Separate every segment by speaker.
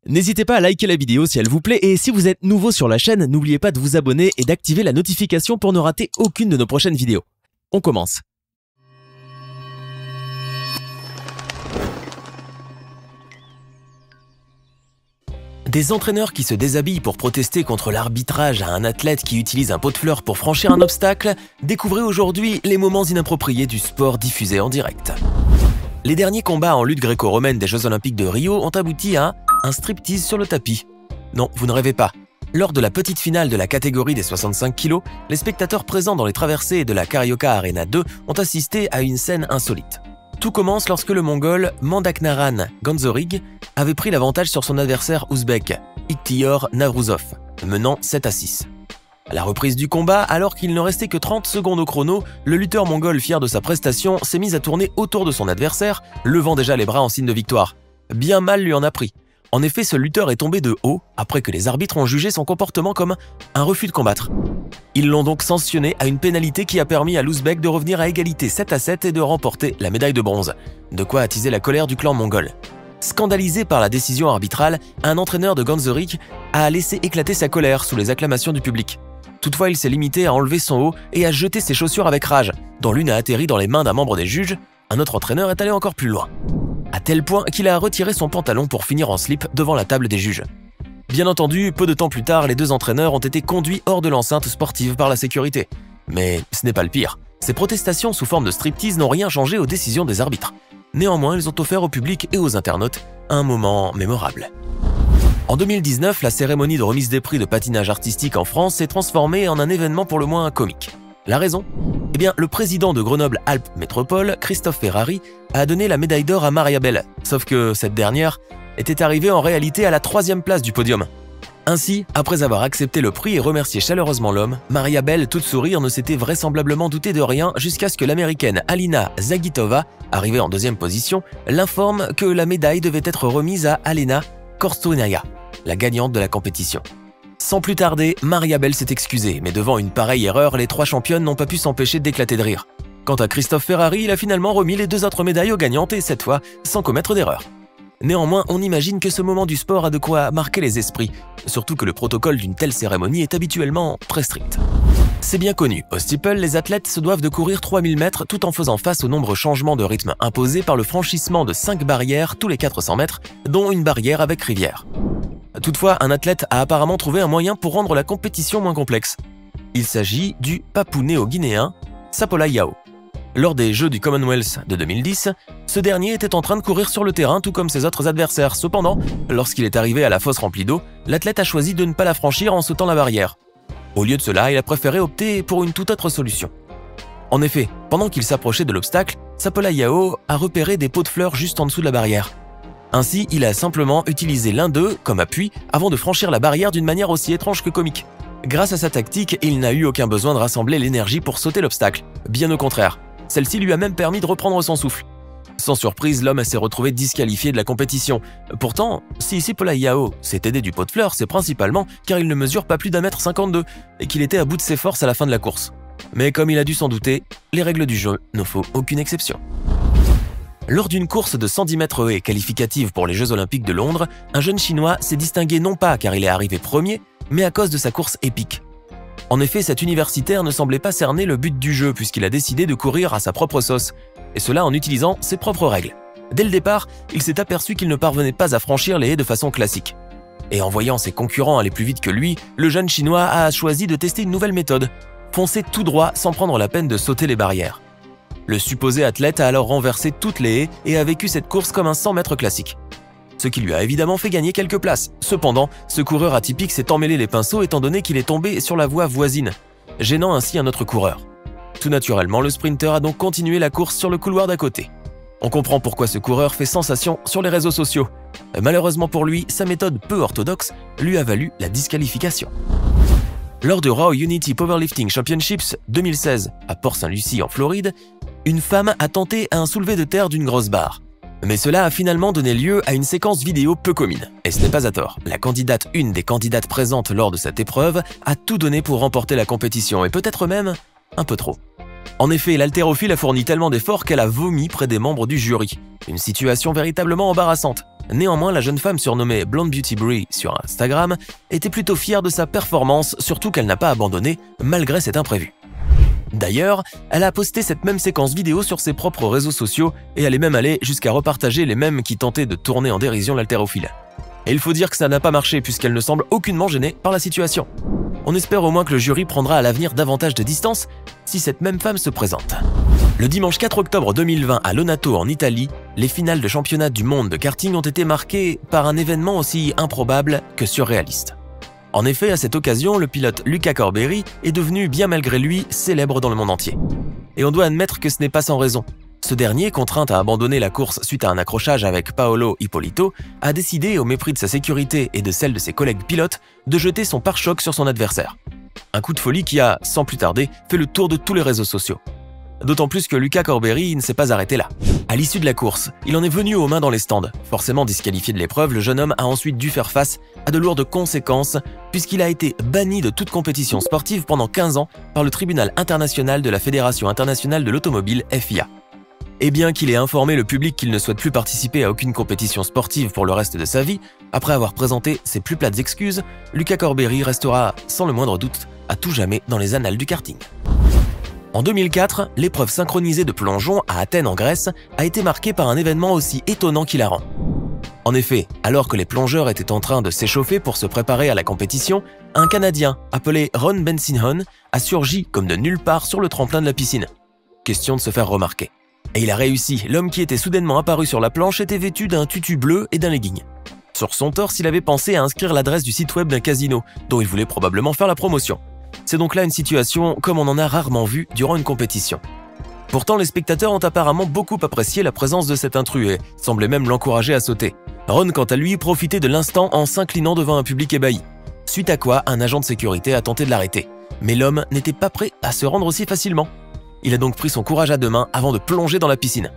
Speaker 1: N'hésitez pas à liker la vidéo si elle vous plaît et si vous êtes nouveau sur la chaîne, n'oubliez pas de vous abonner et d'activer la notification pour ne rater aucune de nos prochaines vidéos. On commence. Des entraîneurs qui se déshabillent pour protester contre l'arbitrage à un athlète qui utilise un pot de fleurs pour franchir un obstacle, découvrez aujourd'hui les moments inappropriés du sport diffusé en direct. Les derniers combats en lutte gréco-romaine des Jeux Olympiques de Rio ont abouti à un striptease sur le tapis. Non, vous ne rêvez pas. Lors de la petite finale de la catégorie des 65 kg, les spectateurs présents dans les traversées de la Carioca Arena 2 ont assisté à une scène insolite. Tout commence lorsque le Mongol Mandaknaran Ganzorig avait pris l'avantage sur son adversaire ouzbek, Ikhtiyor Navruzov, menant 7-6. À la reprise du combat, alors qu'il ne restait que 30 secondes au chrono, le lutteur mongol fier de sa prestation s'est mis à tourner autour de son adversaire, levant déjà les bras en signe de victoire. Bien mal lui en a pris. En effet, ce lutteur est tombé de haut après que les arbitres ont jugé son comportement comme un refus de combattre. Ils l'ont donc sanctionné à une pénalité qui a permis à l'Ouzbek de revenir à égalité 7-7 et de remporter la médaille de bronze. De quoi attiser la colère du clan mongol. Scandalisé par la décision arbitrale, un entraîneur de Ganzorig a laissé éclater sa colère sous les acclamations du public. Toutefois, il s'est limité à enlever son haut et à jeter ses chaussures avec rage, dont l'une a atterri dans les mains d'un membre des juges. Un autre entraîneur est allé encore plus loin, à tel point qu'il a retiré son pantalon pour finir en slip devant la table des juges. Bien entendu, peu de temps plus tard, les deux entraîneurs ont été conduits hors de l'enceinte sportive par la sécurité. Mais ce n'est pas le pire. Ces protestations sous forme de striptease n'ont rien changé aux décisions des arbitres. Néanmoins, ils ont offert au public et aux internautes un moment mémorable. En 2019, la cérémonie de remise des prix de patinage artistique en France s'est transformée en un événement pour le moins comique. La raison ? Eh bien, le président de Grenoble-Alpes Métropole, Christophe Ferrari, a donné la médaille d'or à Mariabel, sauf que cette dernière était arrivée en réalité à la 3e place du podium. Ainsi, après avoir accepté le prix et remercié chaleureusement l'homme, Mariabel, toute sourire, ne s'était vraisemblablement doutée de rien jusqu'à ce que l'américaine Alina Zagitova, arrivée en 2e position, l'informe que la médaille devait être remise à Alena Korstunaya, la gagnante de la compétition. Sans plus tarder, Mariabel s'est excusée, mais devant une pareille erreur, les 3 championnes n'ont pas pu s'empêcher d'éclater de rire. Quant à Christophe Ferrari, il a finalement remis les 2 autres médailles aux gagnantes et cette fois, sans commettre d'erreur. Néanmoins, on imagine que ce moment du sport a de quoi marquer les esprits, surtout que le protocole d'une telle cérémonie est habituellement très strict. C'est bien connu, au steeple, les athlètes se doivent de courir 3000 mètres tout en faisant face aux nombreux changements de rythme imposés par le franchissement de 5 barrières tous les 400 mètres, dont une barrière avec rivière. Toutefois, un athlète a apparemment trouvé un moyen pour rendre la compétition moins complexe. Il s'agit du Papou-néo-guinéen Sapola Yao. Lors des Jeux du Commonwealth de 2010, ce dernier était en train de courir sur le terrain tout comme ses autres adversaires. Cependant, lorsqu'il est arrivé à la fosse remplie d'eau, l'athlète a choisi de ne pas la franchir en sautant la barrière. Au lieu de cela, il a préféré opter pour une toute autre solution. En effet, pendant qu'il s'approchait de l'obstacle, Sapola Yao a repéré des pots de fleurs juste en dessous de la barrière. Ainsi, il a simplement utilisé l'un d'eux comme appui avant de franchir la barrière d'une manière aussi étrange que comique. Grâce à sa tactique, il n'a eu aucun besoin de rassembler l'énergie pour sauter l'obstacle. Bien au contraire. Celle-ci lui a même permis de reprendre son souffle. Sans surprise, l'homme s'est retrouvé disqualifié de la compétition. Pourtant, si Sapola Yao s'est aidé du pot de fleurs, c'est principalement car il ne mesure pas plus d'1m52 et qu'il était à bout de ses forces à la fin de la course. Mais comme il a dû s'en douter, les règles du jeu ne font aucune exception. Lors d'une course de 110 mètres haies qualificative pour les Jeux Olympiques de Londres, un jeune Chinois s'est distingué non pas car il est arrivé premier, mais à cause de sa course épique. En effet, cet universitaire ne semblait pas cerner le but du jeu puisqu'il a décidé de courir à sa propre sauce, et cela en utilisant ses propres règles. Dès le départ, il s'est aperçu qu'il ne parvenait pas à franchir les haies de façon classique. Et en voyant ses concurrents aller plus vite que lui, le jeune Chinois a choisi de tester une nouvelle méthode, foncer tout droit sans prendre la peine de sauter les barrières. Le supposé athlète a alors renversé toutes les haies et a vécu cette course comme un 100 mètres classique. Ce qui lui a évidemment fait gagner quelques places. Cependant, ce coureur atypique s'est emmêlé les pinceaux étant donné qu'il est tombé sur la voie voisine, gênant ainsi un autre coureur. Tout naturellement, le sprinter a donc continué la course sur le couloir d'à côté. On comprend pourquoi ce coureur fait sensation sur les réseaux sociaux. Malheureusement pour lui, sa méthode peu orthodoxe lui a valu la disqualification. Lors de Raw Unity Powerlifting Championships 2016 à Port-Saint-Lucie en Floride, une femme a tenté un soulevé de terre d'une grosse barre. Mais cela a finalement donné lieu à une séquence vidéo peu commune. Et ce n'est pas à tort. Une des candidates présentes lors de cette épreuve, a tout donné pour remporter la compétition et peut-être même un peu trop. En effet, l'haltérophile a fourni tellement d'efforts qu'elle a vomi près des membres du jury. Une situation véritablement embarrassante. Néanmoins, la jeune femme surnommée Blonde Beauty Brie sur Instagram était plutôt fière de sa performance, surtout qu'elle n'a pas abandonné malgré cet imprévu. D'ailleurs, elle a posté cette même séquence vidéo sur ses propres réseaux sociaux et elle est même allée jusqu'à repartager les mèmes qui tentaient de tourner en dérision l'haltérophile. Et il faut dire que ça n'a pas marché puisqu'elle ne semble aucunement gênée par la situation. On espère au moins que le jury prendra à l'avenir davantage de distance si cette même femme se présente. Le dimanche 4 octobre 2020 à Lonato en Italie, les finales de championnat du monde de karting ont été marquées par un événement aussi improbable que surréaliste. En effet, à cette occasion, le pilote Luca Corberri est devenu, bien malgré lui, célèbre dans le monde entier. Et on doit admettre que ce n'est pas sans raison. Ce dernier, contraint à abandonner la course suite à un accrochage avec Paolo Ippolito, a décidé, au mépris de sa sécurité et de celle de ses collègues pilotes, de jeter son pare-choc sur son adversaire. Un coup de folie qui a, sans plus tarder, fait le tour de tous les réseaux sociaux. D'autant plus que Luca Corberri ne s'est pas arrêté là. À l'issue de la course, il en est venu aux mains dans les stands. Forcément disqualifié de l'épreuve, le jeune homme a ensuite dû faire face à de lourdes conséquences puisqu'il a été banni de toute compétition sportive pendant 15 ans par le tribunal international de la Fédération internationale de l'automobile FIA. Et bien qu'il ait informé le public qu'il ne souhaite plus participer à aucune compétition sportive pour le reste de sa vie, après avoir présenté ses plus plates excuses, Luca Corberri restera, sans le moindre doute, à tout jamais dans les annales du karting. En 2004, l'épreuve synchronisée de plongeon à Athènes en Grèce a été marquée par un événement aussi étonnant qu'hilarant. En effet, alors que les plongeurs étaient en train de s'échauffer pour se préparer à la compétition, un Canadien appelé Ron Bensinhon a surgi comme de nulle part sur le tremplin de la piscine. Question de se faire remarquer. Et il a réussi, l'homme qui était soudainement apparu sur la planche était vêtu d'un tutu bleu et d'un legging. Sur son torse, il avait pensé à inscrire l'adresse du site web d'un casino, dont il voulait probablement faire la promotion. C'est donc là une situation comme on en a rarement vu durant une compétition. Pourtant, les spectateurs ont apparemment beaucoup apprécié la présence de cet intrus et semblaient même l'encourager à sauter. Ron, quant à lui, profitait de l'instant en s'inclinant devant un public ébahi. Suite à quoi, un agent de sécurité a tenté de l'arrêter. Mais l'homme n'était pas prêt à se rendre aussi facilement. Il a donc pris son courage à deux mains avant de plonger dans la piscine.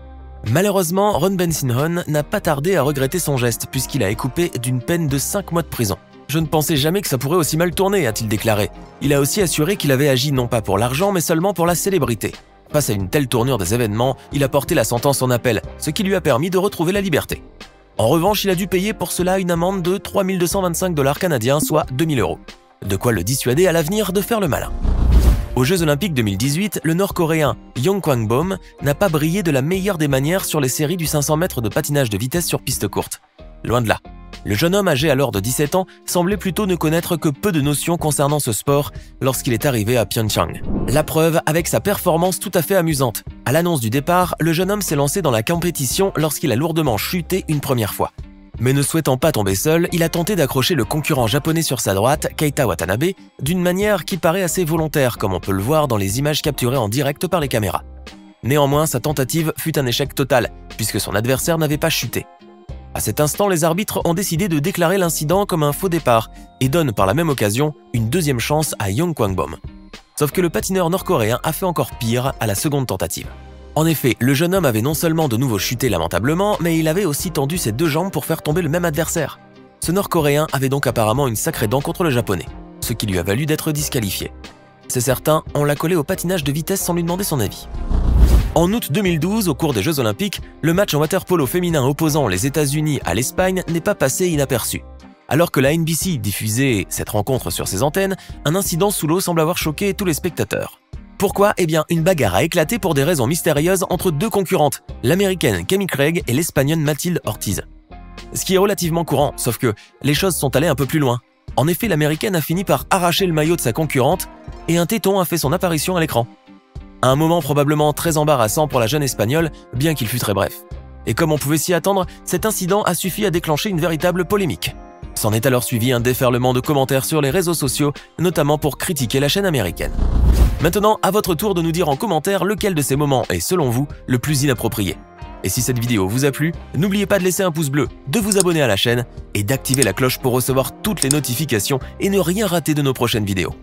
Speaker 1: Malheureusement, Ron Bensinhon n'a pas tardé à regretter son geste puisqu'il a écopé d'une peine de 5 mois de prison. « Je ne pensais jamais que ça pourrait aussi mal tourner », a-t-il déclaré. Il a aussi assuré qu'il avait agi non pas pour l'argent mais seulement pour la célébrité. Face à une telle tournure des événements, il a porté la sentence en appel, ce qui lui a permis de retrouver la liberté. En revanche, il a dû payer pour cela une amende de 3 225 $ canadiens, soit 2 000 €. De quoi le dissuader à l'avenir de faire le malin. Aux Jeux Olympiques 2018, le Nord-Coréen Yong Kwang-bom n'a pas brillé de la meilleure des manières sur les séries du 500 mètres de patinage de vitesse sur piste courte. Loin de là. Le jeune homme âgé alors de 17 ans semblait plutôt ne connaître que peu de notions concernant ce sport lorsqu'il est arrivé à Pyeongchang. La preuve avec sa performance tout à fait amusante. À l'annonce du départ, le jeune homme s'est lancé dans la compétition lorsqu'il a lourdement chuté une première fois. Mais ne souhaitant pas tomber seul, il a tenté d'accrocher le concurrent japonais sur sa droite, Keita Watanabe, d'une manière qui paraît assez volontaire, comme on peut le voir dans les images capturées en direct par les caméras. Néanmoins, sa tentative fut un échec total, puisque son adversaire n'avait pas chuté. À cet instant, les arbitres ont décidé de déclarer l'incident comme un faux départ et donnent par la même occasion une deuxième chance à Yong Kwang-bom. Sauf que le patineur nord-coréen a fait encore pire à la seconde tentative. En effet, le jeune homme avait non seulement de nouveau chuté lamentablement, mais il avait aussi tendu ses deux jambes pour faire tomber le même adversaire. Ce nord-coréen avait donc apparemment une sacrée dent contre le japonais, ce qui lui a valu d'être disqualifié. C'est certain, on l'a collé au patinage de vitesse sans lui demander son avis. En août 2012, au cours des Jeux Olympiques, le match en water-polo féminin opposant les États-Unis à l'Espagne n'est pas passé inaperçu. Alors que la NBC diffusait cette rencontre sur ses antennes, un incident sous l'eau semble avoir choqué tous les spectateurs. Pourquoi ? Eh bien, une bagarre a éclaté pour des raisons mystérieuses entre deux concurrentes, l'américaine Cammy Craig et l'espagnole Mathilde Ortiz. Ce qui est relativement courant, sauf que les choses sont allées un peu plus loin. En effet, l'américaine a fini par arracher le maillot de sa concurrente et un téton a fait son apparition à l'écran. Un moment probablement très embarrassant pour la jeune espagnole, bien qu'il fût très bref. Et comme on pouvait s'y attendre, cet incident a suffi à déclencher une véritable polémique. S'en est alors suivi un déferlement de commentaires sur les réseaux sociaux, notamment pour critiquer la chaîne américaine. Maintenant, à votre tour de nous dire en commentaire lequel de ces moments est, selon vous, le plus inapproprié. Et si cette vidéo vous a plu, n'oubliez pas de laisser un pouce bleu, de vous abonner à la chaîne et d'activer la cloche pour recevoir toutes les notifications et ne rien rater de nos prochaines vidéos.